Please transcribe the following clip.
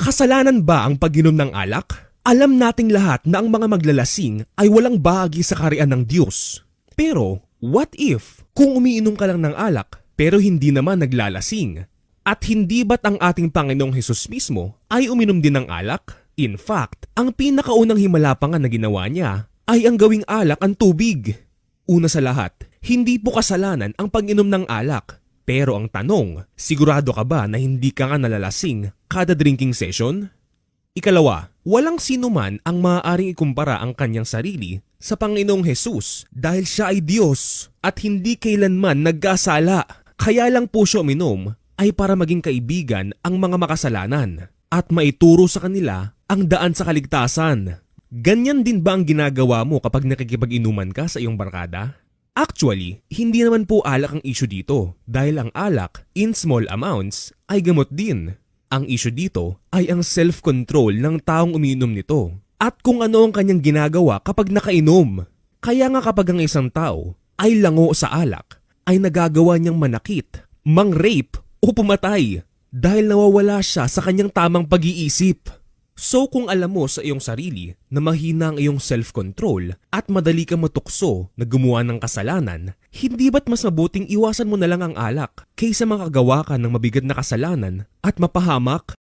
Kasalanan ba ang pag-inom ng alak? Alam nating lahat na ang mga maglalasing ay walang bahagi sa kaharian ng Diyos. Pero what if kung umiinom ka lang ng alak pero hindi naman naglalasing? At hindi ba't ang ating Panginoong Hesus mismo ay uminom din ng alak? In fact, ang pinakaunang himala pa nga na ginawa niya ay ang gawing alak ang tubig. Una sa lahat, hindi po kasalanan ang pag-inom ng alak. Pero ang tanong, sigurado ka ba na hindi ka nga nalalasing kada drinking session? Ikalawa, walang sino man ang maaaring ikumpara ang kanyang sarili sa Panginoong Hesus dahil siya ay Diyos at hindi kailanman nagkasala. Kaya lang po siya uminom ay para maging kaibigan ang mga makasalanan at maituro sa kanila ang daan sa kaligtasan. Ganyan din ba ang ginagawa mo kapag nakikipag-inuman ka sa iyong barkada? Actually, hindi naman po alak ang issue dito dahil ang alak in small amounts ay gamot din. Ang issue dito ay ang self-control ng taong umiinom nito at kung ano ang kanyang ginagawa kapag nakainom. Kaya nga kapag ang isang tao ay lango sa alak, ay nagagawa niyang manakit, mang-rape o pumatay dahil nawawala siya sa kanyang tamang pag-iisip. So kung alam mo sa iyong sarili na mahina ang iyong self-control at madali kang matukso na gumawa ng kasalanan, hindi ba't mas mabuting iwasan mo na lang ang alak kaysa makagawa ka ng mabigat na kasalanan at mapahamak?